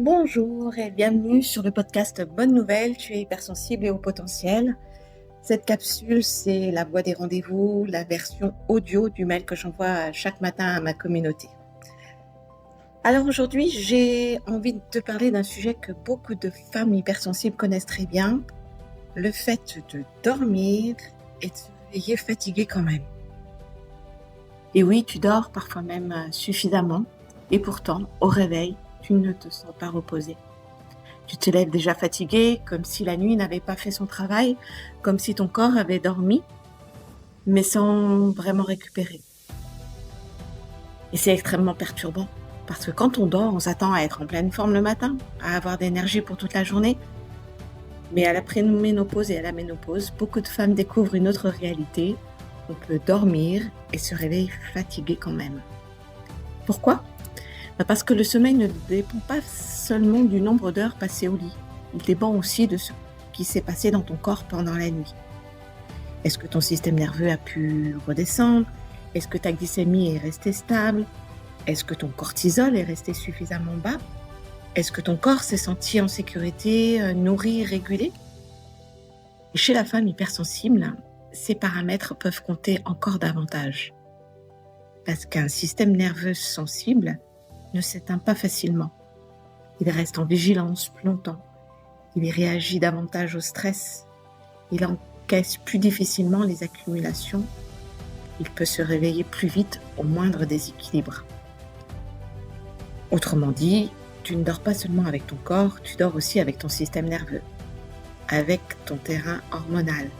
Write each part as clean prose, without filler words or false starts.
Bonjour et bienvenue sur le podcast Bonne Nouvelle, tu es hypersensible et au potentiel. Cette capsule, c'est la voix des rendez-vous, la version audio du mail que j'envoie chaque matin à ma communauté. Alors aujourd'hui, j'ai envie de te parler d'un sujet que beaucoup de femmes hypersensibles connaissent très bien, le fait de dormir et de se réveiller fatiguée quand même. Et oui, tu dors parfois même suffisamment et pourtant, au réveil, tu ne te sens pas reposée. Tu te lèves déjà fatigué, comme si la nuit n'avait pas fait son travail, comme si ton corps avait dormi, mais sans vraiment récupérer. Et c'est extrêmement perturbant, parce que quand on dort, on s'attend à être en pleine forme le matin, à avoir de l'énergie pour toute la journée. Mais à la préménopause et à la ménopause, beaucoup de femmes découvrent une autre réalité. On peut dormir et se réveiller fatigué quand même. Pourquoi ? Parce que le sommeil ne dépend pas seulement du nombre d'heures passées au lit. Il dépend aussi de ce qui s'est passé dans ton corps pendant la nuit. Est-ce que ton système nerveux a pu redescendre ? Est-ce que ta glycémie est restée stable ? Est-ce que ton cortisol est resté suffisamment bas ? Est-ce que ton corps s'est senti en sécurité, nourri, régulé ? Et chez la femme hypersensible, ces paramètres peuvent compter encore davantage. Parce qu'un système nerveux sensible ne s'éteint pas facilement. Il reste en vigilance plus longtemps. Il réagit davantage au stress. Il encaisse plus difficilement les accumulations. Il peut se réveiller plus vite au moindre déséquilibre. Autrement dit, tu ne dors pas seulement avec ton corps, tu dors aussi avec ton système nerveux, avec ton terrain hormonal,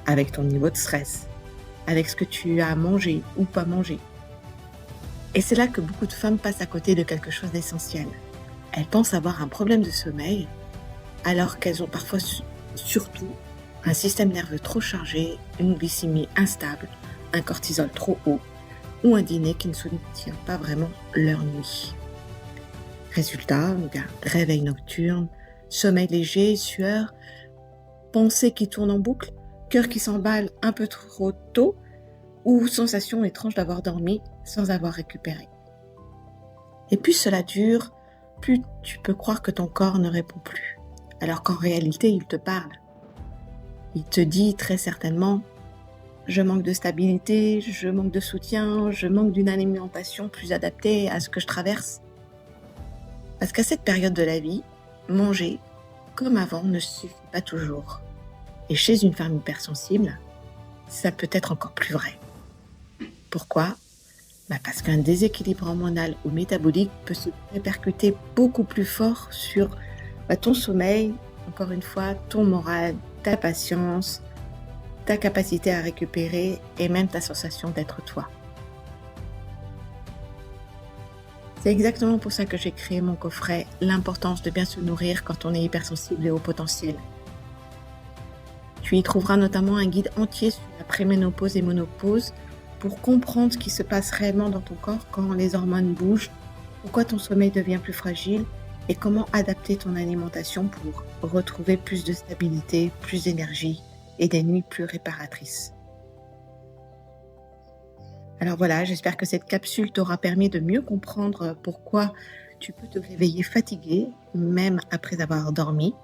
avec ton niveau de stress, avec ce que tu as mangé ou pas mangé. Et c'est là que beaucoup de femmes passent à côté de quelque chose d'essentiel. Elles pensent avoir un problème de sommeil, alors qu'elles ont parfois surtout un système nerveux trop chargé, une glycémie instable, un cortisol trop haut, ou un dîner qui ne soutient pas vraiment leur nuit. Résultat, réveil nocturne, sommeil léger, sueur, pensées qui tournent en boucle, cœur qui s'emballe un peu trop tôt, ou sensation étrange d'avoir dormi sans avoir récupéré. Et plus cela dure, plus tu peux croire que ton corps ne répond plus, alors qu'en réalité, il te parle. Il te dit très certainement « Je manque de stabilité, je manque de soutien, je manque d'une alimentation plus adaptée à ce que je traverse. » Parce qu'à cette période de la vie, manger comme avant ne suffit pas toujours. Et chez une femme hypersensible, ça peut être encore plus vrai. Pourquoi ? Parce qu'un déséquilibre hormonal ou métabolique peut se répercuter beaucoup plus fort sur ton sommeil, encore une fois, ton moral, ta patience, ta capacité à récupérer et même ta sensation d'être toi. C'est exactement pour ça que j'ai créé mon coffret « L'importance de bien se nourrir quand on est hypersensible et au potentiel ». Tu y trouveras notamment un guide entier sur la préménopause et ménopause pour comprendre ce qui se passe réellement dans ton corps quand les hormones bougent, pourquoi ton sommeil devient plus fragile et comment adapter ton alimentation pour retrouver plus de stabilité, plus d'énergie et des nuits plus réparatrices. Alors voilà, j'espère que cette capsule t'aura permis de mieux comprendre pourquoi tu peux te réveiller fatigué, même après avoir dormi.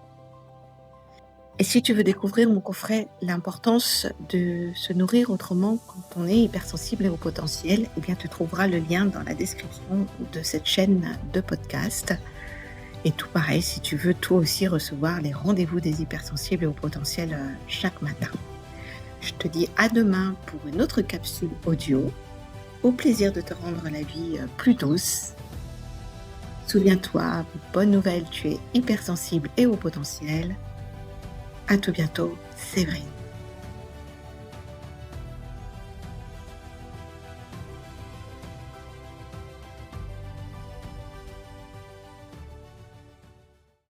Et si tu veux découvrir mon coffret « L'importance de se nourrir autrement quand on est hypersensible et au potentiel », eh bien, tu trouveras le lien dans la description de cette chaîne de podcast. Et tout pareil, si tu veux toi aussi recevoir les rendez-vous des hypersensibles et au potentiel chaque matin. Je te dis à demain pour une autre capsule audio. Au plaisir de te rendre la vie plus douce. Souviens-toi, bonne nouvelle, tu es hypersensible et au potentiel. À tout bientôt, Séverine.